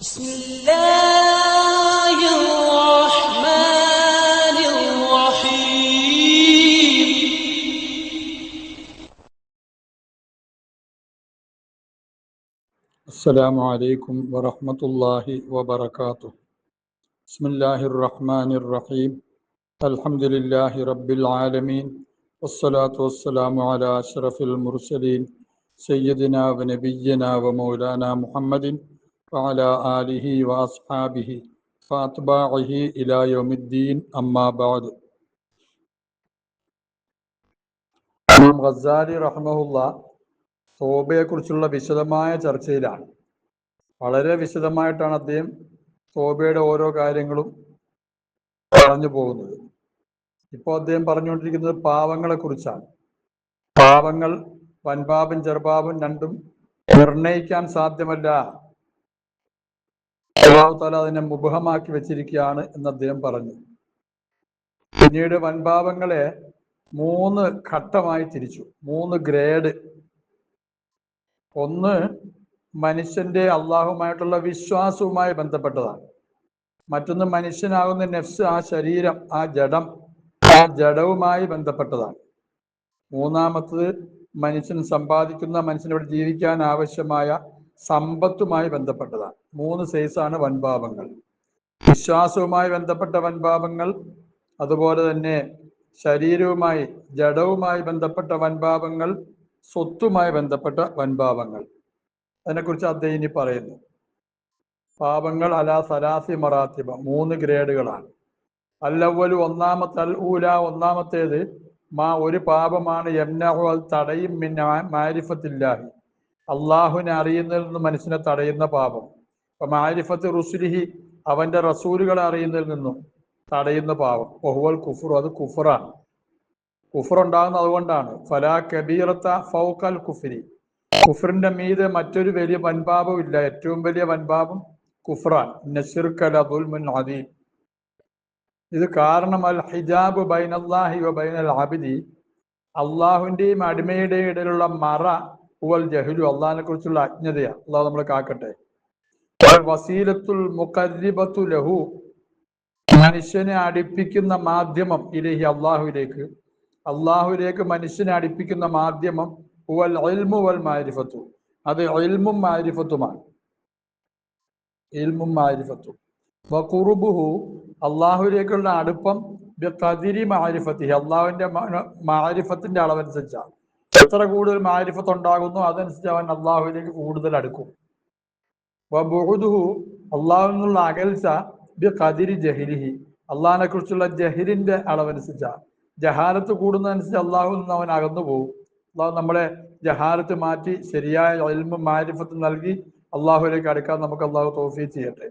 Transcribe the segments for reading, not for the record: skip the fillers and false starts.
بسم الله الرحمن الرحيم. السلام عليكم ورحمة الله وبركاته. بسم الله الرحمن الرحيم. الحمد لله رب العالمين، والصلاة والسلام على أشرف المرسلين سيدنا ونبينا ومولانا محمد وعلى آله وأصحابه وأتباعه إلى يوم الدين. أما بعد. ഇമാം ഗസാലി റഹ്മഹുള്ള തോബയെക്കുറിച്ചുള്ള വിശദമായ ചർച്ചയിലാണ്. വളരെ വിശദമായിട്ടാണ് അദ്ദേഹം തോബയുടെ ഓരോ കാര്യങ്ങളും പറഞ്ഞു പോകുന്നത്. ഇപ്പോൾ അദ്ദേഹം പറഞ്ഞുകൊണ്ടിരിക്കുന്നത് പാവങ്ങളെ കുറിച്ചാണ്. പാവങ്ങൾ വൻപാപം ചെറുപാപം രണ്ടും നിർണയിക്കാൻ സാധ്യമല്ല. അല്ലാഹു തആല അതിനെ മുബഹമാക്കി വെച്ചിരിക്കുകയാണ് എന്ന് അദ്ദേഹം പറഞ്ഞു. പിന്നീട് വൻപാപങ്ങളെ 3 ഘട്ടമായി തിരിച്ചു, 3 ഗ്രേഡ്. ഒന്ന്, മനുഷ്യന്റെ അള്ളാഹുമായിട്ടുള്ള വിശ്വാസവുമായി ബന്ധപ്പെട്ടതാണ്. മറ്റൊന്ന്, മനുഷ്യനാകുന്ന നെഫ്സ്, ആ ശരീരം, ആ ജഡവുമായി ബന്ധപ്പെട്ടതാണ്. മൂന്നാമത്തത്, മനുഷ്യൻ സമ്പാദിക്കുന്ന, മനുഷ്യനോട് ജീവിക്കാൻ ആവശ്യമായ സമ്പത്തുമായി ബന്ധപ്പെട്ടതാണ്. 3 സൈസാണ് വൻപാപങ്ങൾ. വിശ്വാസവുമായി ബന്ധപ്പെട്ട വൻപാപങ്ങൾ, അതുപോലെ തന്നെ ശരീരവുമായി ജഡവുമായി ബന്ധപ്പെട്ട വൻപാപങ്ങൾ, സ്വത്തുമായി ബന്ധപ്പെട്ട വൻപാപങ്ങൾ. അതിനെക്കുറിച്ച് അദ്ദേഹം ഇനി പറയുന്നു. പാപങ്ങൾ അലാ സലാസി മറാത്തിബ, 3 ഗ്രേഡുകളാണ്. അല്ലവ്വലു, ഒന്നാമത്തേത് ഒരു പാപമാണ് യംനഉ, അത് തടയും, മിൻ മാരിഫത്തില്ലാഹി, അള്ളാഹുവിനെ അറിയുന്നതിൽ നിന്ന് മനുഷ്യനെ തടയുന്ന പാപം. അപ്പൊ മാരിഫത്ത് റുസുലിഹി, അവന്റെ റസൂലുകളെ അറിയുന്നതിൽ നിന്നും തടയുന്ന പാപം. വഹുവൽ കുഫ്ർ, അത് കുഫറാണ്. കുഫർ ഉണ്ടാകുന്നത് അതുകൊണ്ടാണ്. ഫലാ കബീറത്ത ഫൗഖൽ കുഫ്രി, കുഫറിന്റെ മീതെ മറ്റൊരു വലിയ വൻപാപം ഇല്ല. ഏറ്റവും വലിയ വൻപാപം കുഫ്റാൻ. നശിർക ലദുൽമുൻ അദീം. ഇത് കാരണം അൽ ഹിജാബ് ബൈനല്ലാഹി വ ബൈനൽ അബ്ദി, അള്ളാഹുവിന്റെയും അടിമയുടെയും ഇടയിലുള്ള മറ, ഉവൽ ജഹ്ലു, അള്ളാഹിനെ കുറിച്ചുള്ള അജ്ഞതയാണ്. അള്ളാഹു നമ്മളെ കാക്കട്ടെ. വസീലത്തുൽ മുഖർരിബത്തു ലഹു, മനുഷ്യനെ അടുപ്പിക്കുന്ന മാധ്യമം, ഇലൈഹി, അള്ളാഹുവിലേക്ക് മനുഷ്യനെ അടുപ്പിക്കുന്ന മാധ്യമം, ഉവൽ ഇൽമു വൽ മാരിഫത്തു, അത് ഇൽമും മാരിഫത്തുമാണ്. ഇൽമും മാരിഫത്തും. വഖുറുബുഹു, അള്ളാഹുവിലേക്കുള്ള അടുപ്പം, ബിഖദിരി മാരിഫത്തിഹി, അള്ളാഹുവിന്റെ മാരിഫത്തിന്റെ അളവനുസരിച്ചാണ്. എത്ര കൂടുതൽ മാരിഫത്ത് ഉണ്ടാകുന്നു അതനുസരിച്ച് അവൻ അള്ളാഹുവിലേക്ക് കൂടുതൽ അടുക്കും. വബുഉദുഹു, അള്ളാഹുവിൽ നിന്നുള്ള അകൽച്ച, ബിഖദിരി ജഹ്ലിഹി, അള്ളാഹിനെ കുറിച്ചുള്ള ജഹ്ലിന്റെ അളവനുസരിച്ചാണ്. ജഹാലത്ത് കൂടുന്നതനുസരിച്ച് അള്ളാഹുവിൽ നിന്ന് അവൻ അകന്നു പോകും. അള്ളാഹു നമ്മളെ ജഹാലത്ത് മാറ്റി ശരിയായ ഇൽമും മാരിഫത്തും നൽകി അള്ളാഹുവിലേക്ക് അടുക്കാൻ നമുക്ക് അള്ളാഹു തൗഫീഖ് ചെയ്യട്ടെ.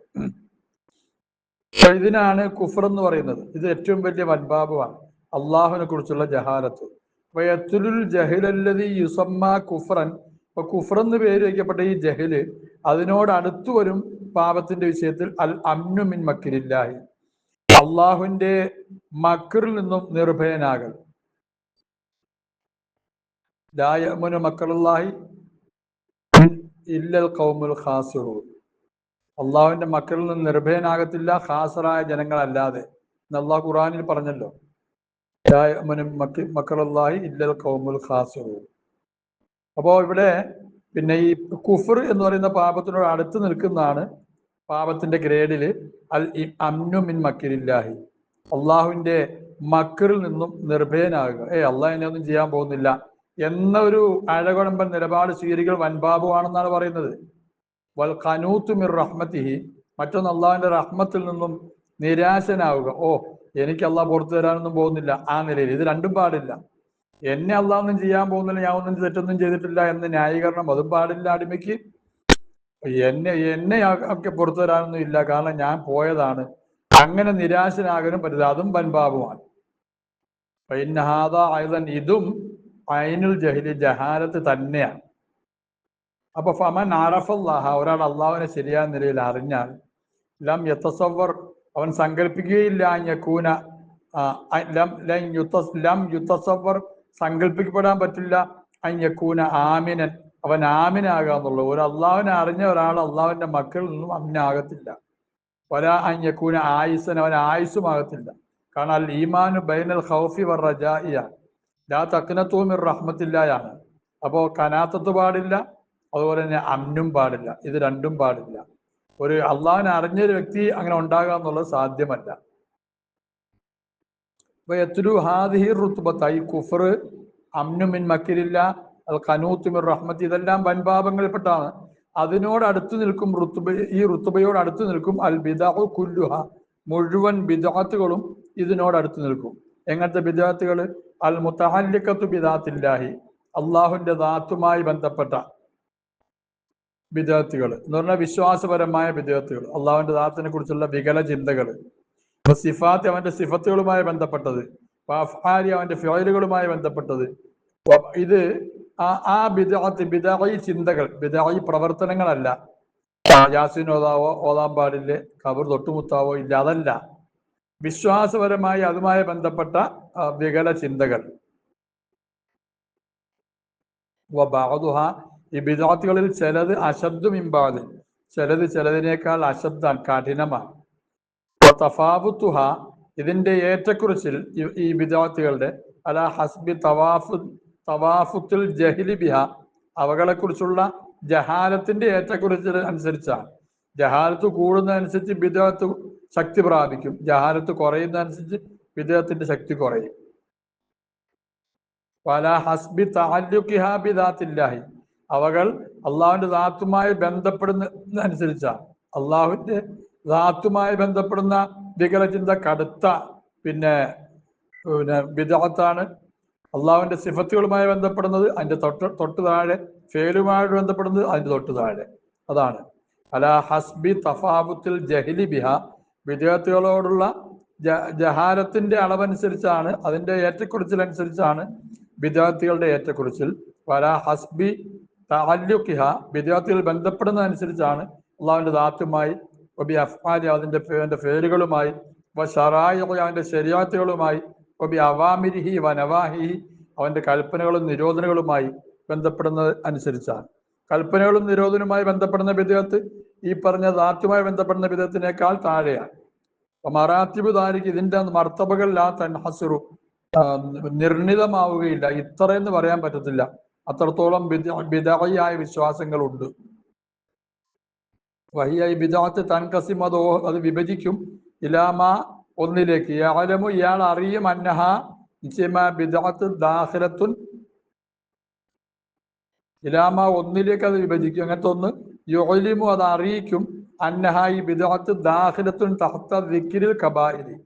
ഇതിനാണ് കുഫർ എന്ന് പറയുന്നത്. ഇത് ഏറ്റവും വലിയ വൻപാപമാണ്, അള്ളാഹുവിനെ കുറിച്ചുള്ള ജഹാലത്ത്. വയത്തുലുൽ ജഹിലല്ലദീ യുസമ്മാ കുഫ്റൻ, ഇപ്പൊ കുഫർ എന്ന് പേര് വയ്ക്കപ്പെട്ട ഈ ജഹില്, അതിനോട് അടുത്തു വരും പാപത്തിന്റെ വിഷയത്തിൽ അൽ അംനു മിൻ മക്രില്ലാഹി, അള്ളാഹുവിന്റെ മക്റിൽ നിന്നും നിർഭയനാകൽ. ലാ യഅ്മുനു മക്റല്ലാഹി ഇല്ലൽ ഖൗമുൽ ഖാസിറൂൻ, അള്ളാഹുവിന്റെ മക്കളിൽ നിന്ന് നിർഭയനാകത്തില്ല ഖാസിറായ ജനങ്ങളല്ലാതെ. അള്ളാഹു ഖുർആനിൽ പറഞ്ഞല്ലോ, ലാ യഅ്മുനു മക്റല്ലാഹി ഇല്ലൽ ഖൗമുൽ ഖാസിറൂൻ. അപ്പോ ഇവിടെ പിന്നെ ഈ കുഫർ എന്ന് പറയുന്ന പാപത്തിനോട് അടുത്ത് നിൽക്കുന്നതാണ് പാപത്തിന്റെ ഗ്രേഡില് അൽ അംനു മിൻ മക്രില്ലാഹി, അള്ളാഹുവിന്റെ മക്റിൽ നിന്നും നിർഭയനാകുക. അള്ളാഹ് എന്നെ ഒന്നും ചെയ്യാൻ പോകുന്നില്ല എന്ന ഒരു അഴകുഴമ്പൻ നിലപാട് സ്വീകരിക്കൽ വൻപാപമാണെന്നാണ് പറയുന്നത്. വൽ ഖനൂത്തു മിർ റഹ്മത്തിഹി, മറ്റൊന്ന് അള്ളാഹുവിന്റെ റഹ്മത്തിൽ നിന്നും നിരാശനാവുക. എനിക്ക് അള്ളാഹ് പുറത്തു തരാനൊന്നും പോകുന്നില്ല, ആ നിലയിൽ. ഇത് രണ്ടും പാടില്ല. എന്നെ അള്ളാഹ് ഒന്നും ചെയ്യാൻ പോകുന്നില്ല, ഞാൻ ഒന്നും തെറ്റൊന്നും ചെയ്തിട്ടില്ല എന്ന ന്യായീകരണം അതും പാടില്ല അടിമയ്ക്ക്. എന്നെ ഒക്കെ പുറത്തു തരാനൊന്നും ഇല്ല, കാരണം ഞാൻ പോയതാണ്, അങ്ങനെ നിരാശനാകാനും പറ്റില്ല. അതും വൻപാപമാണ്. ഇതും ഐനുൽ ജഹ്ലി, ജഹാലത്ത് തന്നെയാണ്. അപ്പൊ ഫമൻ അറഫല്ലാഹ, ഒരാൾ അള്ളാഹുവിനെ ശരിയായ നിലയിൽ അറിഞ്ഞാൽ, ലം യതസവ്വർ, അവൻ സങ്കല്പിക്കുകയില്ല, യകൂന ലം യുതസവ്വർ, സങ്കല്പിക്കപ്പെടാൻ പറ്റില്ല, യകൂന ആമിനൻ, അവൻ ആമിനാകാന്നുള്ളൂ. ഒരു അള്ളാഹുവിനെ അറിഞ്ഞ ഒരാൾ അള്ളാഹുവിന്റെ മക്കളിൽ നിന്നും അമ്നാകത്തില്ല. അഞ്ഞക്കൂന ആയുസൻ, അവൻ ആയുസുമാകത്തില്ല. കാരണം അൽ ഈമാനു ബൈനൽ ഖൗഫി വർ റജാഇയ ലാ തഖ്നതു മിർ റഹ്മത്തില്ലായാണ്. അപ്പോ കനാത്തത്ത് പാടില്ല, അതുപോലെ തന്നെ അമ്നും പാടില്ല. ഇത് രണ്ടും പാടില്ല. ഒരു അള്ളാഹുവിനെ അറിഞ്ഞൊരു വ്യക്തി അങ്ങനെ ഉണ്ടാകുക എന്നുള്ളത് സാധ്യമല്ല. അപ്പൊ എത്രു ഹാദിഹി റുത്ബത്തായി കുഫർ, അമ്നു മിൻ മക്കിരില്ല, അൽ ഖനൂത്ത് മിർ റഹ്മത്ത്, ഇതെല്ലാം വൻപാപങ്ങളിൽപ്പെട്ടാണ്. അതിനോട് അടുത്ത് നിൽക്കും ഈ റുത്തുബയോട് അടുത്ത് നിൽക്കും അൽ ബിദഅു കുല്ലുഹ, മുഴുവൻ ബിദഅത്തുകളും ഇതിനോട് അടുത്ത് നിൽക്കും. എങ്ങനത്തെ ബിദഅത്തുകൾ? അൽ മുതഅല്ലിഖത്തു ബിദാത്തില്ലാഹി, അള്ളാഹുവിന്റെ ദാത്തുമായി ബന്ധപ്പെട്ട ബിദഅത്തുകൾ എന്ന് പറഞ്ഞാൽ വിശ്വാസപരമായ ബിദഅത്തുകൾ, അള്ളാഹുവിന്റെ ദാത്തിനെ കുറിച്ചുള്ള വികല ചിന്തകൾ. സിഫാത്ത് അവന്റെ സിഫത്തുകളുമായി ബന്ധപ്പെട്ടത്, അഫ്ആലി അവന്റെ ഫിഅലുകളുമായി ബന്ധപ്പെട്ടത്. ഇത് ആ ബിദഅത്ത്, ബിദഅഈ ചിന്തകൾ, ബിദഅഈ പ്രവർത്തനങ്ങളല്ല. യാസീൻ ഓതാൻ പാടില്ലേ, ഖബർ തൊട്ടുമുത്താവോ ഇല്ല, അതല്ല. വിശ്വാസപരമായി അതുമായി ബന്ധപ്പെട്ട വികല ചിന്തകൾ. വബഅദുഹ, ഈ ബിദഅത്തുകളിൽ ചിലത് അശദ്ദു മിൻ ബഅദ്, ചിലത് ചിലതിനേക്കാൾ അശദ്ദാൻ, കഠിനമാണ്. തഫാവുത്തുഹ, ഇതിന്റെ ഏറ്റക്കുറിച്ചിൽ ഈ ബിദഅത്തുകളുടെ അലാ ഹസ്ബി തവാഫുത്തുൽ ജഹ്ലി ബിഹ, അവകളെ കുറിച്ചുള്ള ജഹാലത്തിന്റെ ഏറ്റക്കുറിച്ചിൽ അനുസരിച്ചാണ്. ജഹാലത്ത് കൂടുന്നതനുസരിച്ച് ബിദഅത്ത് ശക്തി പ്രാപിക്കും, ജഹാലത്ത് കുറയുന്നതനുസരിച്ച് ബിദഅത്തിന്റെ ശക്തി കുറയും. വലാ ഹസ്ബി തഅല്ലുഖിഹ ബിദാത്തില്ലാഹി, അവകൾ അള്ളാഹുവിന്റെ ദാത്തുമായി ബന്ധപ്പെടുന്നതനുസരിച്ചാണ്. അള്ളാഹുവിന്റെ ദാത്തുമായി ബന്ധപ്പെടുന്ന വികല ചിന്ത കടുത്ത പിന്നെ ബിദഅത്താണ്. അള്ളാഹുവിന്റെ സിഫത്തുകളുമായി ബന്ധപ്പെടുന്നത് അതിന്റെ തൊട്ട് താഴെ, ഫേലുമായിട്ട് ബന്ധപ്പെടുന്നത് അതിന്റെ തൊട്ട് താഴെ, അതാണ്. അലാ ഹസ്ബി തഫാവുത്തിൽ ജഹ്ലി ബിഹ, ബിദഅത്തുകളോടുള്ള ജഹാലത്തിന്റെ അളവനുസരിച്ചാണ്, അതിന്റെ ഏറ്റക്കുറിച്ചിലനുസരിച്ചാണ് ബിദഅത്തുകളുടെ ഏറ്റക്കുറിച്ചിൽ. വലാ ഹസ്ബി തഅല്ലുഖിഹ, ബിദഅത്തുകൾ ബന്ധപ്പെടുന്നതനുസരിച്ചാണ് അള്ളാഹുവിന്റെ ദാത്തുമായി, വബി അഫ്ആലി അതിന്റെ ഫേലുകളുമായി, വശറായിഇ അവന്റെ ശരീഅത്തുകളുമായി, വബി അവാമിരിഹി വനവാഹിഹി അവന്റെ കൽപ്പനകളും നിരോധനങ്ങളുമായി ബന്ധപ്പെടുന്നത് അനുസരിച്ചാണ്. കൽപ്പനകളും നിരോധനവുമായി ബന്ധപ്പെടുന്ന ബിദഅത്ത് ഈ പറഞ്ഞ ദാത്തുമായി ബന്ധപ്പെടുന്ന ബിദഅത്തിനേക്കാൾ താഴെയാണ്. മറാത്തിബു ദാലിക, ഇതിന്റെ മർത്തബകൾ ലാ തൻഹസിറു, നിർണിതമാവുകയില്ല, ഇത്രയെന്ന് പറയാൻ പറ്റത്തില്ല. അത്രത്തോളം ബിദഅഈയായ വിശ്വാസങ്ങളുണ്ട്. വഹിയ ബിദഅത്ത് തൻകസിം, അത് വിഭജിക്കും. ഇലാമ, ഒന്നിലേക്ക്. യഅലമു, ഇയാൾ അറിയും. അന്നഹ, നിശ്ചയമായ ബിദഅത്ത് ദാഖിലത്തുൻ, ഇലാമ ഒന്നിലേക്ക് അത് വിഭജിക്കും. അങ്ങനത്തെ ഒന്ന്. യുഅലിമു, അത് അറിയിക്കും. അന്നഹ, ഈ ബിദഅത്ത് ദാഖിലത്തുൻ തഹ്ത ദിക്രിൽ കബായിരി,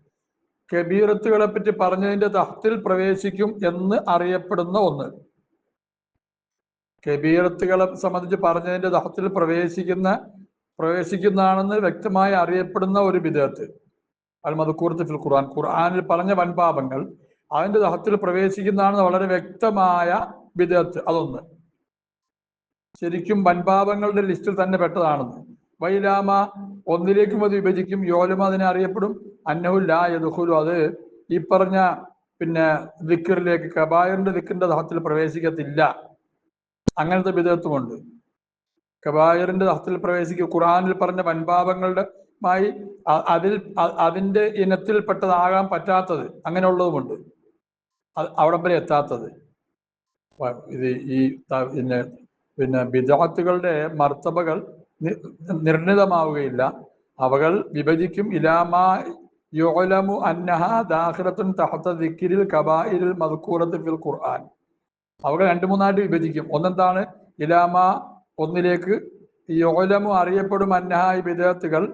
കബീറത്തുകളെ പറ്റി പറഞ്ഞതിന്റെ തഹ്ത്തിൽ പ്രവേശിക്കും എന്ന് അറിയപ്പെടുന്ന ഒന്ന്. കബീറത്തുകളെ സംബന്ധിച്ച് പറഞ്ഞതിന്റെ തഹ്ത്തിൽ പ്രവേശിക്കുന്നതാണെന്ന് വ്യക്തമായി അറിയപ്പെടുന്ന ഒരു ബിദഅത്ത്. അൽ മദ്കൂറത്ത് ഫിൽ ഖുർആൻ, ഖുർആനിൽ പറഞ്ഞ വൻപാപങ്ങൾ അതിന്റെ തഹത്തിൽ പ്രവേശിക്കുന്നതാണെന്ന് വളരെ വ്യക്തമായ ബിദഅത്ത്, അതൊന്ന്. ശരിക്കും വൻപാപങ്ങളുടെ ലിസ്റ്റിൽ തന്നെ പെട്ടതാണെന്ന്. വൈലാമ, ഒന്നിലേക്കും അത് വിഭജിക്കും. യോലമ, അതിനെ അറിയപ്പെടും. അന്നഹു ലാ യദ്ഖുലു, അത് ഈ പറഞ്ഞ പിന്നെ ദിക്റിലേക്ക്, കബായറിന്റെ ദിക്റിന്റെ തഹത്തിൽ പ്രവേശിക്കത്തില്ല. അങ്ങനത്തെ ബിദഅത്തുമുണ്ട്. കബായറിന്റെ തഹത്തിൽ പ്രവേശിക്കുക, ഖുർആനിൽ പറഞ്ഞ വൻപാപങ്ങളുടെ അതിന്റെ ഇനത്തിൽപ്പെട്ടതാകാൻ പറ്റാത്തത്, അങ്ങനെയുള്ളതുമുണ്ട്. അവിടം വരെ എത്താത്തത്. ഇത് ഈ പിന്നെ ബിദഅത്തുകളുടെ മർത്തബകൾ നിർണിതമാവുകയില്ല, അവകൾ വിഭജിക്കും. ഇലാമാ യുഅലമു അന്നഹ ദാഖിലത്തുൻ തഹ്ത ദിക്രിൽ കബായിരിൽ മദ്കൂറത്ത് ഫിൽ ഖുർആൻ, അവകൾ 2-3 വിഭജിക്കും. ഒന്നെന്താണ്? ഇലാമ, ഒന്നിലേക്ക്. യുഅലമു, അറിയപ്പെടും. അന്നഹ, ഈ ബിദഅത്തുകൾ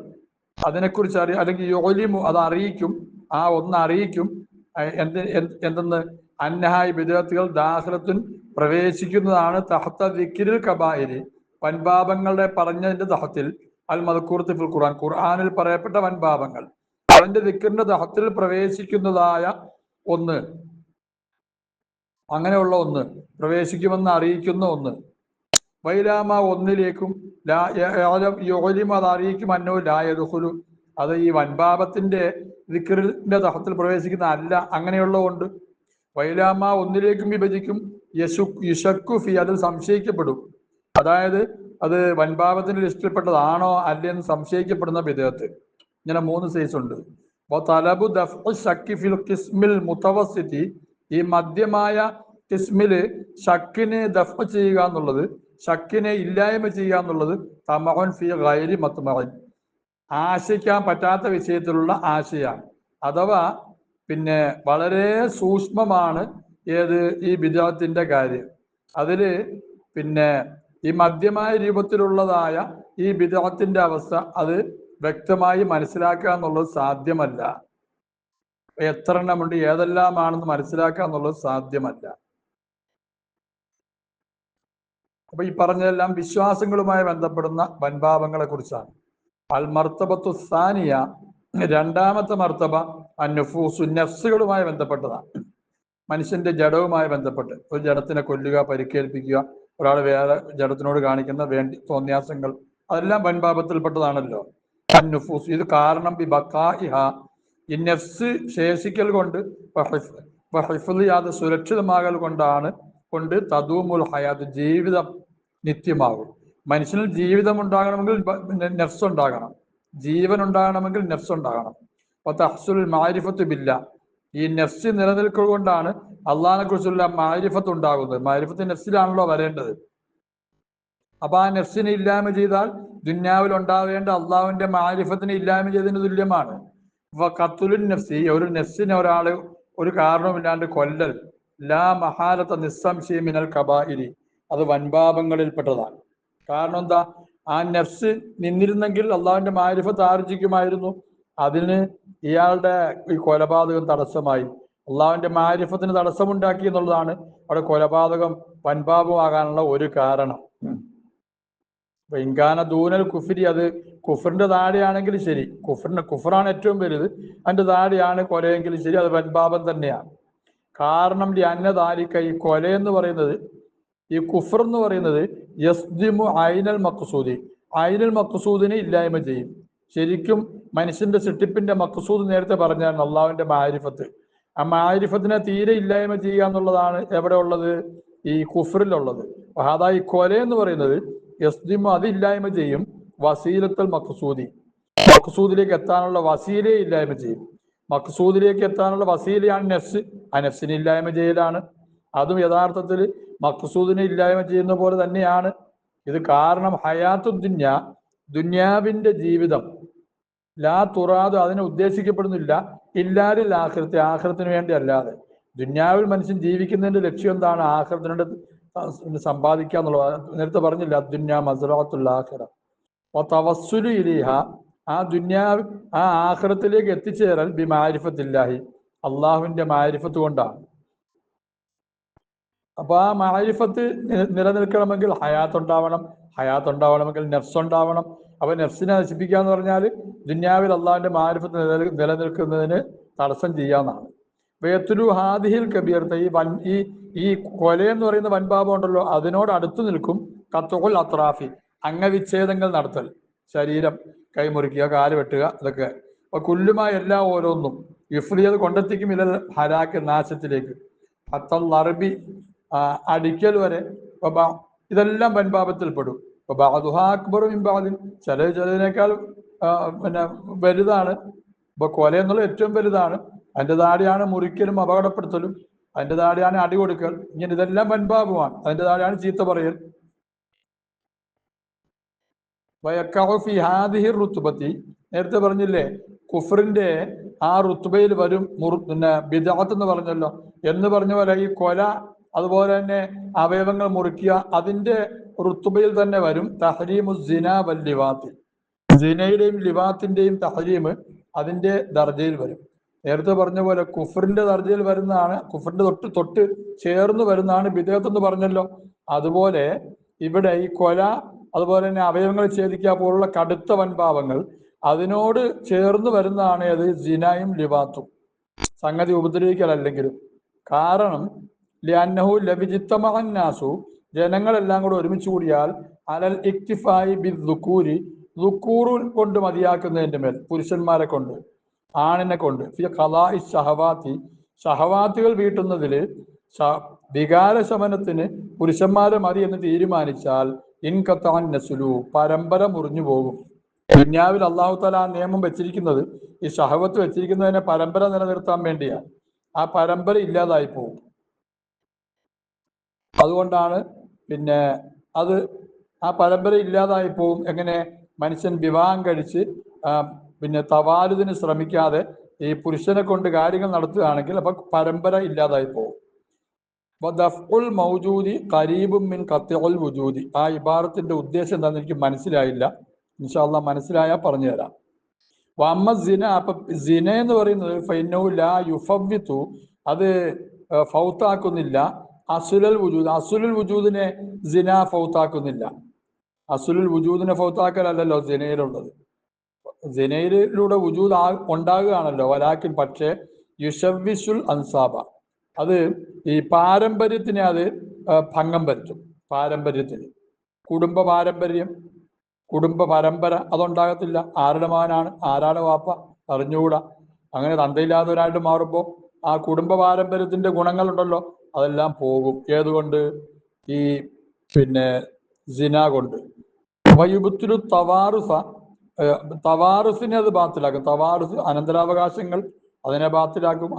അതിനെക്കുറിച്ച് അല്ലെങ്കിൽ യുഅലിമു, അത് അറിയിക്കും. ആ ഒന്ന് അറിയിക്കും. എന്തെന്ന്? അന്നഹ, ഈ ബിദഅത്തുകൾ ദാഖിലത്തുൻ പ്രവേശിക്കുന്നതാണ് തഹ്ത ദിക്രിൽ കബായിരി, വൻപാപങ്ങളുടെ പറഞ്ഞതിന്റെ തഹത്തിൽ, അൽ മദ്കൂറത്ത് ഫിൽ ഖുർആൻ, ഖുർആനിൽ പറയപ്പെട്ട വൻപാപങ്ങൾ അതിന്റെ ദിക്റിന്റെ തഹത്തിൽ പ്രവേശിക്കുന്നതായ ഒന്ന്, അങ്ങനെയുള്ള ഒന്ന്, പ്രവേശിക്കുമെന്ന് അറിയിക്കുന്ന ഒന്ന്. വൈലാമ, ഒന്നിലേക്കും. യുഅലിമു, അത് അറിയിക്കും. അന്നഹു ലാ യദ്ഖുലു, അത് ഈ വൻപാപത്തിന്റെ ദിക്റിന്റെ തഹത്തിൽ പ്രവേശിക്കുന്ന അല്ല, അങ്ങനെയുള്ളതുകൊണ്ട്. വൈലാമ, ഒന്നിലേക്കും വിഭജിക്കും. യുശക്കു ഫി, അതിൽ സംശയിക്കപ്പെടും. അതായത് അത് വൻപാപത്തിന്റെ ലിസ്റ്റിൽപ്പെട്ടതാണോ അല്ലെന്ന് സംശയിക്കപ്പെടുന്ന ബിദ്അത്ത്. ഇങ്ങനെ 3 സൈസ് ഉണ്ട്. തലബു ദഫ്ഉ ശക്കി ഫിൽ ഖിസ്മിൽ മുതവസ്സിതി, ഈ മധ്യമായ ഖിസ്മില് ഷക്കിനെ ദഫ്ഉ ചെയ്യുക എന്നുള്ളത്, ഷക്കിനെ ഇല്ലായ്മ ചെയ്യുക എന്നുള്ളത് തമഉൻ ഫി ഗൈരി മത്മഉൻ, ആശിക്കാൻ പറ്റാത്ത വിഷയത്തിലുള്ള ആശയാണ്. അഥവാ പിന്നെ വളരെ സൂക്ഷ്മമാണ് ഏത് ഈ ബിദ്അത്തിന്റെ കാര്യം. അതില് പിന്നെ ഈ മധ്യമായ രൂപത്തിലുള്ളതായ ഈ ബിദ്അത്തിന്റെ അവസ്ഥ അത് വ്യക്തമായി മനസ്സിലാക്കുക എന്നുള്ളത് സാധ്യമല്ല. എത്ര എണ്ണമുണ്ട്, ഏതെല്ലാമാണെന്ന് മനസ്സിലാക്കുക എന്നുള്ളത് സാധ്യമല്ല. അപ്പൊ ഈ പറഞ്ഞതെല്ലാം വിശ്വാസങ്ങളുമായി ബന്ധപ്പെടുന്ന വൻപാപങ്ങളെ കുറിച്ചാണ്. അൽ മർത്തബത്തു സാനിയ, രണ്ടാമത്തെ മർത്തബ അന്നുഫൂസു, നഫ്സുകളുമായി ബന്ധപ്പെട്ടതാണ്. മനുഷ്യന്റെ ജഡവുമായി ബന്ധപ്പെട്ട് ഒരു ജഡത്തിനെ കൊല്ലുക, പരിക്കേൽപ്പിക്കുക, ഒരാൾ വേറെ ജഡത്തിനോട് കാണിക്കുന്ന വേണ്ടി തോന്നിയാസങ്ങൾ, അതെല്ലാം വൻപാപത്തിൽപ്പെട്ടതാണല്ലോ. അന്നുഫൂസ്, ഇത് കാരണം ബി ബഖാഇഹ, ഈ നഫ്സ് ശേഷിക്കൽ കൊണ്ട്, അത് സുരക്ഷിതമാകൽ കൊണ്ട് തദൂമുൽ ഹയാത്ത്, ജീവിതം നിത്യമാകും. മനുഷ്യനിൽ ജീവിതം ഉണ്ടാകണമെങ്കിൽ നഫ്സ് ഉണ്ടാകണം, ജീവൻ ഉണ്ടാകണമെങ്കിൽ നഫ്സ് ഉണ്ടാകണം. തഹ്സുൽ മാരിഫത്ത് ബില്ല, ഈ നഫ്സ് നിലനിൽക്കുക കൊണ്ടാണ് അള്ളാഹിനെ കുറിച്ചുള്ള മാരിഫത്ത് ഉണ്ടാകുന്നത്. മാരിഫത്ത് നഫ്സിലാണല്ലോ വരേണ്ടത്. അപ്പൊ ആ നഫ്സിനെ ഇല്ലായ്മ ചെയ്താൽ ദുന്യാവിൽ ഉണ്ടാവേണ്ട അള്ളാഹുവിന്റെ മാരിഫത്തിനെ ഇല്ലായ്മ ചെയ്തതിന് തുല്യമാണ്. ഖത്ലുൻ നഫ്സി, ഒരു നഫ്സിനെ ഒരാള് ഒരു കാരണവുമില്ലാണ്ട് കൊല്ലൽ, ലാ മഹാലത്ത നിസ്സംശയം മിനൽ കബാഇരി, അത് വൻപാപങ്ങളിൽപ്പെട്ടതാണ്. കാരണം എന്താ, ആ നഫ്സ് നിന്നിരുന്നെങ്കിൽ അള്ളാഹുവിന്റെ മാരിഫത്ത് ആർജിക്കുമായിരുന്നു. അതിന് ഇയാളുടെ ഈ കൊലപാതകം തടസ്സമായി, അള്ളാഹുവിന്റെ മാരിഫത്തിന് തടസ്സമുണ്ടാക്കി എന്നുള്ളതാണ് അവിടെ കൊലപാതകം വൻപാപമാകാനുള്ള ഒരു കാരണം. ഇൻകാന ദൂനൽ കുഫിരി, അത് കുഫറിന്റെ താഴെയാണെങ്കിൽ ശരി, കുഫറാണ് ഏറ്റവും വലുത്, അതിന്റെ താഴെയാണ് കൊലയെങ്കിലും ശരി, അത് വൻപാപം തന്നെയാണ്. കാരണം അന്നദാലിക, ഈ കൊലയെന്ന് പറയുന്നത്, ഈ കുഫർ എന്ന് പറയുന്നത് യസ്ദിമു ഐനൽ മഖ്സൂദി, ഐനൽ മഖ്സൂദിനെ ഇല്ലായ്മ ചെയ്യും. ശരിക്കും മനുഷ്യന്റെ സൃഷ്ടിപ്പിന്റെ മഖ്സൂദ് നേരത്തെ പറഞ്ഞാണ് അള്ളാഹുവിന്റെ മാരിഫത്ത്. ആ മാരിഫത്തിനെ തീരെ ഇല്ലായ്മ ചെയ്യുക എന്നുള്ളതാണ് എവിടെ ഉള്ളത്, ഈ കുഫറിലുള്ളത്. അതാ ഈ കൊല എന്ന് പറയുന്നത് യസ്ദിമു, അത് ഇല്ലായ്മ ചെയ്യും. വസീലത്തൽ മഖ്സൂദി, മഖ്സൂദിലേക്ക് എത്താനുള്ള വസീലയെ ഇല്ലായ്മ ചെയ്യും. മഖ്സൂദിലേക്ക് എത്താനുള്ള വസീലയാണ് നഫ്സ്, ആ നഫ്സിനെ ഇല്ലായ്മ ചെയ്യലാണ്. അതും യഥാർത്ഥത്തിൽ മഖ്സൂദിനെ ഇല്ലായ്മ ചെയ്യുന്ന പോലെ തന്നെയാണ് ഇത്. കാരണം ഹയാത്തു ദുന്യ, ദുന്യാവിന്റെ ജീവിതം, ലാ തുറാദ്, അതിനെ ഉദ്ദേശിക്കപ്പെടുന്നില്ല, ഇല്ലാലിൽ ആഖിറത്തെ, ആഖിറത്തിന് വേണ്ടി അല്ലാതെ. ദുന്യാവിൽ മനുഷ്യൻ ജീവിക്കുന്നതിന്റെ ലക്ഷ്യം എന്താണ്, ആഖിറത്തിനോട് സമ്പാദിക്കുക എന്നുള്ളത്. നേരത്തെ പറഞ്ഞില്ല, ദുന്യ മസ്റഅത്തുൽ ആഖിറ വ തവസ്സുലു ഇലൈഹ, ആ ദുന്യാവ്, ആ ആഖിറത്തിലേക്ക് എത്തിച്ചേരൽ ബി മാരിഫത്തില്ലാഹി, അള്ളാഹുവിന്റെ മാരിഫത്ത് കൊണ്ടാണ്. അപ്പൊ ആ മാരിഫത്ത് നിലനിൽക്കണമെങ്കിൽ ഹയാത്ത് ഉണ്ടാവണമെങ്കിൽ നഫ്സ് ഉണ്ടാവണം. അപ്പൊ നഫ്സിനെ നശിപ്പിക്കുക എന്ന് പറഞ്ഞാൽ ദുന്യാവിൽ അള്ളാഹുവിന്റെ മാരിഫത്ത് നിലനിൽക്കുന്നതിന് തടസ്സം ചെയ്യാന്നാണ്. വേത്തുലു ഹാദിഹിൽ കബീർത്ത, ഈ കൊലയെന്ന് പറയുന്ന വൻപാപം ഉണ്ടല്ലോ, അതിനോട് അടുത്തു നിൽക്കും ഖത്ഉൽ അത്റാഫി, അംഗവിച്ഛേദങ്ങൾ നടത്തൽ, ശരീരം കൈമുറിക്കുക, കാല് വെട്ടുക, ഇതൊക്കെ. അപ്പൊ കുല്ലുമായ എല്ലാ ഓരോന്നും യുഫ്ലിയത് കൊണ്ടെത്തിക്കും ഇലൽ ഹലാക്ക്, നാശത്തിലേക്ക്. ഹത്തൽ അറബി, അടിക്കൽ വരെ. ഇതെല്ലാം വൻപാപത്തിൽപ്പെടും. അക്ബർ മിൻബാദിൻ, ചിലതിനേക്കാൾ പിന്നെ വലുതാണ്. ഇപ്പൊ കൊല എന്നുള്ളത് ഏറ്റവും വലുതാണ്. അതിന്റെ താഴെയാണ് മുറിക്കലും അപകടപ്പെടുത്തലും, അതിന്റെ താഴെയാണ് അടി കൊടുക്കൽ. ഇങ്ങനെ ഇതെല്ലാം വൻപാപമാണ്. അതിന്റെ താഴെയാണ് ചീത്ത പറയൽ. റുത്തുബത്തി, നേരത്തെ പറഞ്ഞില്ലേ കുഫറിന്റെ ആ റുത്തുബയിൽ വരും പിന്നെ ബിദ്അത്ത് എന്ന് പറഞ്ഞല്ലോ. എന്ന് പറഞ്ഞ പോലെ ഈ കൊല, അതുപോലെ തന്നെ അവയവങ്ങൾ മുറിക്കുക, അതിന്റെ റുത്തുബയിൽ തന്നെ വരും തഹരീമു സിന വൽ ലിവാത്തി, സിനയുടെയും ലിവാത്തിന്റെയും തഹരീം അതിന്റെ ദർജയിൽ വരും. നേരത്തെ പറഞ്ഞ പോലെ കുഫറിന്റെ ദർജയിൽ വരുന്നതാണ്, കുഫറിന്റെ തൊട്ട് ചേർന്ന് വരുന്നതാണ് ബിദ്അത്ത് എന്ന് പറഞ്ഞല്ലോ. അതുപോലെ ഇവിടെ ഈ കൊല, അതുപോലെ തന്നെ അവയവങ്ങൾ ഛേദിക്കുക പോലുള്ള കടുത്ത വൻപാപങ്ങൾ, അതിനോട് ചേർന്ന് വരുന്നതാണ് അത് സിനയും ലിവാത്തും. സംഗതി ഉപദ്രവിക്കലല്ലെങ്കിലും. കാരണം ലിഅന്നഹു ലബിജിത്തമഅന്നാസു, ജനങ്ങളെല്ലാം കൂടെ ഒരുമിച്ച് കൂടിയാൽ അലൽ ഇക്തിഫായി ബിദ്ദുകൂരി, ദുക്കൂറു കൊണ്ട് മതിയാക്കുന്നതിന്റെ മേൽ, പുരുഷന്മാരെ കൊണ്ട്, ആണിനെ കൊണ്ട്, ഫി ഖളാഇ ശഹവാത്തി, ശഹവാത്തുകൾ വീട്ടുന്നതിൽ വികാര ശമനത്തിന് പുരുഷന്മാരെ മതി എന്ന് തീരുമാനിച്ചാൽ ഇൻകത്താൻ നസുലു, പരമ്പര മുറിഞ്ഞു പോകും. ദുന്യാവിൽ അള്ളാഹു തആല ആ നിയമം വെച്ചിരിക്കുന്നത്, ഈ ഷഹവത്ത് വെച്ചിരിക്കുന്നതിനെ പരമ്പര നിലനിർത്താൻ വേണ്ടിയാണ്. ആ പരമ്പര ഇല്ലാതായി പോകും. അതുകൊണ്ടാണ് പിന്നെ അത് ആ പരമ്പര ഇല്ലാതായി പോകും. എങ്ങനെ? മനുഷ്യൻ വിവാഹം കഴിച്ച് പിന്നെ തവാലുദിന് ശ്രമിക്കാതെ ഈ പുരുഷനെ കൊണ്ട് കാര്യങ്ങൾ നടത്തുകയാണെങ്കിൽ അപ്പൊ പരമ്പര ഇല്ലാതായി പോകും. ദഫ്ഉൽ മൗജൂദി ഖരീബും മിൻ ഖത്ഇൽ വുജൂദി. ആ ഇബാറത്തിന്റെ ഉദ്ദേശം എന്താണെന്ന് എനിക്ക് മനസ്സിലായില്ല. ഇൻഷാ അല്ലാഹ് മനസ്സിലായാൽ പറഞ്ഞു തരാം. വമ്മ സിന, അപ്പൊ സിന എന്ന് പറയുന്നത് ഫൈനഹു ലാ യുഫവ്വിതു, അത് ഫൗത്താക്കുന്നില്ല. അസുലൽ വുജൂദ്, അസുലുൽ വുജൂദിനെ സിന ഫൗത്താക്കുന്നില്ല. അസുലുൽ വുജൂദിനെ ഫൗത്താക്കലല്ലോ സിനയിലുള്ളത്. സിനയിലൂടെ വുജൂദ് ഉണ്ടാകുകയാണല്ലോ. വലാക്കിൻ, പക്ഷേ യുഷവ്വിസുൽ അൻസാബ, അത് ഈ പാരമ്പര്യത്തിനെ അത് ഭംഗം വരുത്തും. പാരമ്പര്യത്തിന്, കുടുംബ പാരമ്പര്യം, കുടുംബ പരമ്പര അതുണ്ടാകത്തില്ല. ആരുടെ മകനാണ്, ആരാണ് വാപ്പ അറിഞ്ഞുകൂടാ. അങ്ങനെ തന്തയില്ലാത്തവരായിട്ട് മാറുമ്പോൾ ആ കുടുംബ പാരമ്പര്യത്തിന്റെ ഗുണങ്ങളുണ്ടല്ലോ, അതെല്ലാം പോകും. ഏതുകൊണ്ട്? ഈ പിന്നെ സിന കൊണ്ട്. വയുബുത്തുലു തവാറുസ, തവാറുസിനെ അത് ബാത്തിലാക്കും. തവാറുസ് അനന്തരാവകാശങ്ങൾ, അതിനെ ബാത്തിലാക്കും.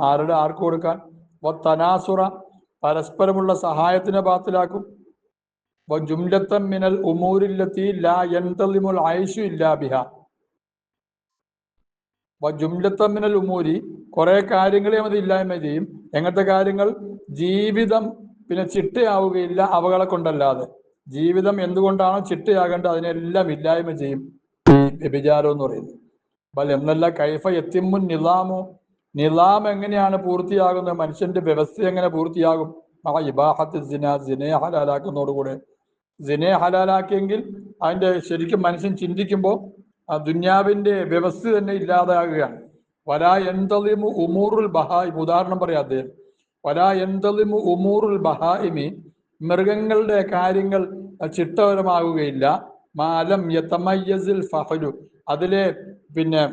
ആർക്ക് കൊടുക്കാൻ? തനാസുറ, പരസ്പരമുള്ള സഹായത്തിനെ ബാത്തിലാക്കും. ജുംലത്തൻ മിനൽ ഉമൂരില്ലത്തി ലാ യൻതളിമുൽ ഐശു ഇല്ലാ ബിഹ. ജുംലത്തൻ മിനൽ ഉമൂരി, കുറെ കാര്യങ്ങളെയും അത് ഇല്ലായ്മ ചെയ്യും. എങ്ങനത്തെ കാര്യങ്ങൾ? ജീവിതം പിന്നെ ചിട്ടയാവുകയില്ല അവകളെ കൊണ്ടല്ലാതെ. ജീവിതം എന്തുകൊണ്ടാണോ ചിട്ടയാകേണ്ടത് അതിനെല്ലാം ഇല്ലായ്മ ചെയ്യും ഈ വ്യഭിചാരം എന്ന് പറയുന്നത്. ബൽ എന്നല്ല, കൈഫ യത്തിമുൻ നിലാമു, നിലാം എങ്ങനെയാണ് പൂർത്തിയാകുന്നത്? മനുഷ്യന്റെ വ്യവസ്ഥ എങ്ങനെ പൂർത്തിയാകും? ആ ഇബാഹത്ത് സിന, സിനയെ ഹലാലാക്കുന്നതോടുകൂടെ. സിനയെ ഹലാലാക്കിയെങ്കിൽ അതിന്റെ ശരിക്കും മനുഷ്യൻ ചിന്തിക്കുമ്പോൾ ആ ദുന്യാവിന്റെ വ്യവസ്ഥ തന്നെ ഇല്ലാതാകുകയാണ്. വലാ യന്തളിമു ഉമൂറുൽ ബഹായിം, ഉദാഹരണം പറയാം അദ്ദേഹം. വലാ യന്തളിമു ഉമൂറുൽ ബഹായിമി, മൃഗങ്ങളുടെ കാര്യങ്ങൾ ചിട്ടപരമാകുകയില്ല. മാലം യതമയ്യസിൽ ഫഹലു, അതിലെ പിന്നെ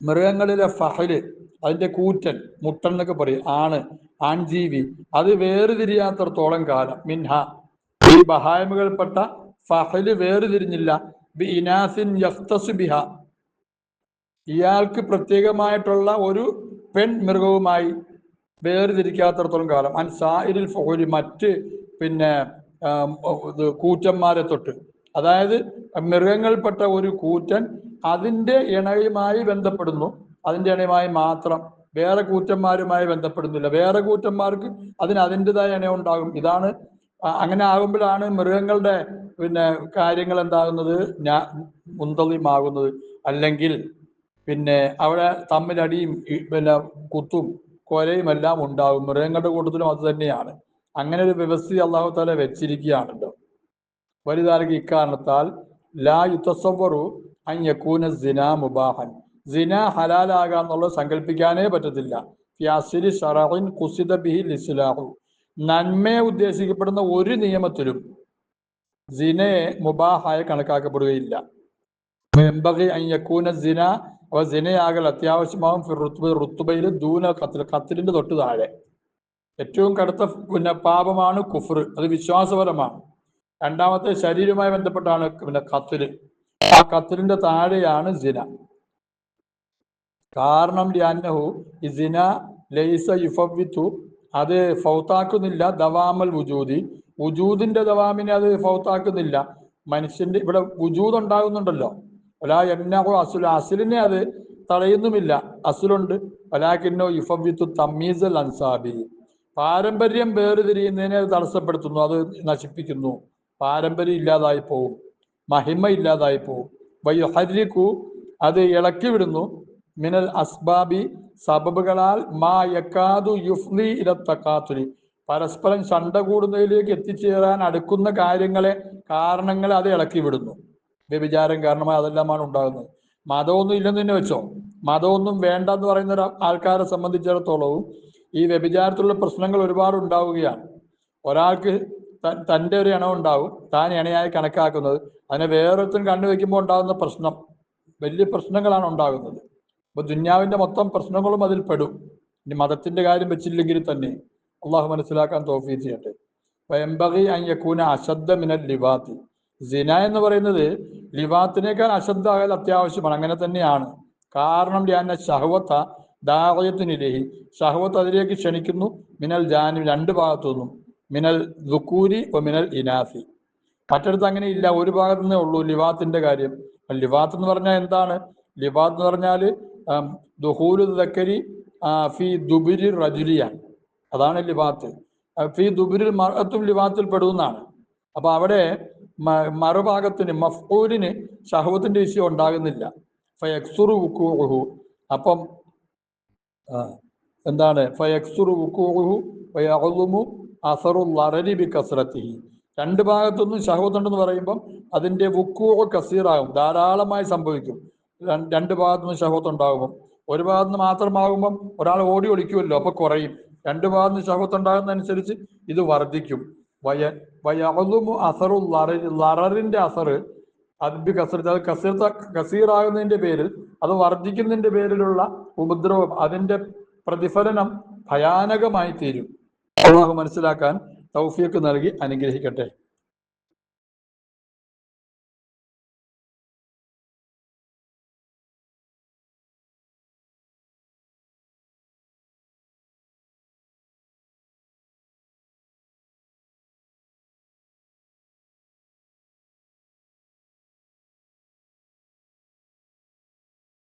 മൃഗങ്ങളിലെ ഫഹല്, അതിന്റെ കൂറ്റൻ, മുട്ടൻ എന്നൊക്കെ പറയും, ആൺജീവി, അത് വേർതിരിയാത്തടത്തോളം കാലം. മിൻഹ, ഈ ബഹായ്മകൾപ്പെട്ട ഫഹല് വേർതിരിഞ്ഞില്ല. ബി ഇനാസിൻ യഖ്തസു ബിഹ, ഇയാൾക്ക് പ്രത്യേകമായിട്ടുള്ള ഒരു പെൺ മൃഗവുമായി വേർതിരിക്കാത്തടത്തോളം കാലം. അൻസായിരിൽ ഫഹലി, മറ്റ് പിന്നെ കൂറ്റന്മാരെ തൊട്ട്. അതായത് മൃഗങ്ങൾപ്പെട്ട ഒരു കൂറ്റൻ അതിൻ്റെ ഇണയുമായി ബന്ധപ്പെടുന്നു, അതിൻ്റെ ഇണയുമായി മാത്രം, വേറെ കൂറ്റന്മാരുമായി ബന്ധപ്പെടുന്നില്ല. വേറെ കൂറ്റന്മാർക്ക് അതിൻ്റെതായ ഇണ ഉണ്ടാകും. ഇതാണ് അങ്ങനെ ആകുമ്പോഴാണ് മൃഗങ്ങളുടെ പിന്നെ കാര്യങ്ങൾ എന്താകുന്നത്, മുന്തളിമാകുന്നത്. അല്ലെങ്കിൽ പിന്നെ അവിടെ തമ്മിലടിയും പിന്നെ കുത്തും കൊലയും എല്ലാം ഉണ്ടാകും. മൃഗങ്ങളുടെ കൂട്ടത്തിലും അത് തന്നെയാണ്. അങ്ങനെ ഒരു വ്യവസ്ഥ അല്ലാഹു തആല വെച്ചിരിക്കുകയാണല്ലോ. വലുതാർക്ക് ഇക്കാരണത്താൽ ലാ യുതസവ്വറു അൻ യകൂന സിന മുബാഹൻ, സിന ഹലാലാകാന്നുള്ളത് സങ്കല്പിക്കാനേ പറ്റത്തില്ല. ഫിഅസ്ലി ശറഇൻ ഖുസിദ ബിഹിൽ ഇസ്ലാഹു, നന്മയെ ഉദ്ദേശിക്കപ്പെടുന്ന ഒരു നിയമത്തിലും സിനയെ മുബാഹായി കണക്കാക്കപ്പെടുകയില്ല. യംബഗി അൻ യകൂന സിന, അവ സിനയാകൽ അത്യാവശ്യമാകും റുത്തുബയിൽ ദൂന ഖത്ൽ, ഖത്ലിന്റെ തൊട്ട് താഴെ. ഏറ്റവും കടുത്ത പിന്നെ പാപമാണ് കുഫ്ർ, അത് വിശ്വാസപരമാണ്. രണ്ടാമത്തെ ശരീരവുമായി ബന്ധപ്പെട്ടാണ് പിന്നെ ഖത്ല്, ആ ഖത്ലിന്റെ താഴെയാണ് സിന. കാരണം ലിഅന്നഹു, ഈ സിന ലൈസ യുഫവ്വിതു, അത് ഫൗത്താക്കുന്നില്ല ദവാമൽ വുജൂദി, വുജൂദിന്റെ ദവാമിനെ അത് ഫൗത്താക്കുന്നില്ല. മനുഷ്യന്റെ ഇവിടെ വുജൂദ് ഉണ്ടാകുന്നുണ്ടല്ലോ. വലാ യംനഉ അസ്ല, അസ്ലിനെ അത് തടയുന്നുമില്ല. അസ്ലുണ്ട്. വലാകിന്നോ യുഫവ്വിതു തമീസൽ അൻസാബി, പാരമ്പര്യം വേർതിരിയുന്നതിനെ അത് തടസ്സപ്പെടുത്തുന്നു, അത് നശിപ്പിക്കുന്നു. പാരമ്പര്യം ഇല്ലാതായി പോവും, മഹിമ ഇല്ലാതായി പോവും. വയുഹരിക്കു, അത് ഇളക്കി വിടുന്നു. മിനൽ അസ്ബാബി, സബബുകളാൽ. മാ യക്കാദു യുഫ്ലി ഇല തഖാതുലി, പരസ്പരം ശണ്ട കൂടുന്നതിലേക്ക് എത്തിച്ചേരാൻ അടുക്കുന്ന കാരണങ്ങളെ അത് ഇളക്കി വിടുന്നു. വ്യഭിചാരം കാരണമായി അതെല്ലാമാണ് ഉണ്ടാകുന്നത്. മതമൊന്നും ഇല്ലെന്ന് തന്നെ വെച്ചോ, മതമൊന്നും വേണ്ടെന്ന് പറയുന്ന ആൾക്കാരെ സംബന്ധിച്ചിടത്തോളവും ഈ വ്യഭിചാരത്തിലുള്ള പ്രശ്നങ്ങൾ ഒരുപാട് ഉണ്ടാവുകയാണ്. ഒരാൾക്ക് തൻ്റെ ഒരു ഇണ ഉണ്ടാവും, താൻ ഇണയായി കണക്കാക്കുന്നത്, അതിനെ വേറൊരുത്തൻ കണ്ടുവെക്കുമ്പോൾ ഉണ്ടാകുന്ന പ്രശ്നം, വലിയ പ്രശ്നങ്ങളാണ് ഉണ്ടാകുന്നത്. അപ്പൊ ദുന്യാവിന്റെ മൊത്തം പ്രശ്നങ്ങളും അതിൽ പെടും. ഇനി മതത്തിന്റെ കാര്യം വെച്ചില്ലെങ്കിൽ തന്നെ. അള്ളാഹു മനസ്സിലാക്കാൻ തൗഫീഖ് ചെയ്യട്ടെ. വയംബഗി അൻ യകൂന അശദ്ദ മിനൽ ലിവാത്തി, സിന എന്ന് പറയുന്നത് ലിവാത്തിനേക്കാൾ അശുദ്ധാകൽ അത്യാവശ്യമാണ്. അങ്ങനെ തന്നെയാണ്. കാരണം ഞാൻ ഷഹവത്ത ദാഹയത്തിനിലേഹി, ഷഹവത്ത് അതിലേക്ക് ക്ഷണിക്കുന്നു. മിനൽ ജാനി, രണ്ട് ഭാഗത്തു നിന്നും, മിനൽ ദുക്കൂരി മിനൽ ഇനാസി. മറ്റടുത്ത് അങ്ങനെ ഇല്ല, ഒരു ഭാഗത്തു നിന്നേ ഉള്ളൂ ലിവാത്തിന്റെ കാര്യം. ലിവാത്ത് എന്ന് പറഞ്ഞാൽ എന്താണ്? ലിവാത്ത് എന്ന് പറഞ്ഞാൽ ദുഹൂലു ദക്കരി ഫി ദുബിരി റജുലിയാണ്. അതാണ് ലിവാത്ത്. ഫി ദുബിരിൽ മറത്തും ലിവാത്തിൽ പെടുന്നതാണ്. അപ്പൊ അവിടെ മറുഭാഗത്തിന് മഫ്ഊലിന് ഷഹവത്തിന്റെ വിഷയം ഉണ്ടാകുന്നില്ല. ഫയക്സുറു വുഖൂഉഹു, അപ്പം എന്താണ്? ഫയക്സുറു വുഖൂഉഹു വയഅളുമു അസറുൽ ലറരി ബികസ്റതിഹി. രണ്ട് ഭാഗത്തുനിന്നും ഷഹവത്ത് ഉണ്ടെന്ന് പറയുമ്പം അതിന്റെ വുഖൂഉ കസീറാകും, ധാരാളമായി സംഭവിക്കും. രണ്ട് ഭാഗത്തു നിന്നും ഷഹവത്ത് ഉണ്ടാകുമ്പം, ഒരു ഭാഗത്ത് നിന്ന് മാത്രമാകുമ്പം ഒരാൾ ഓടി ഒളിക്കുമല്ലോ, അപ്പൊ കുറയും. രണ്ട് ഭാഗത്ത് നിന്ന് ഷഹവത്ത് ഉണ്ടാകുന്നതനുസരിച്ച് ഇത് വർദ്ധിക്കും. വയഅളുമു അസറുൽ ലറരി, ലററിന്റെ അസറ് അത് കസീറാകുന്നതിന്റെ പേരിൽ, അത് വർദ്ധിക്കുന്നതിന്റെ പേരിലുള്ള ഉപദ്രവം, അതിന്റെ പ്രതിഫലനം ഭയാനകമായി തീരും. അല്ലാഹു മനസ്സിലാക്കാൻ തൗഫീഖ് നൽകി അനുഗ്രഹിക്കട്ടെ.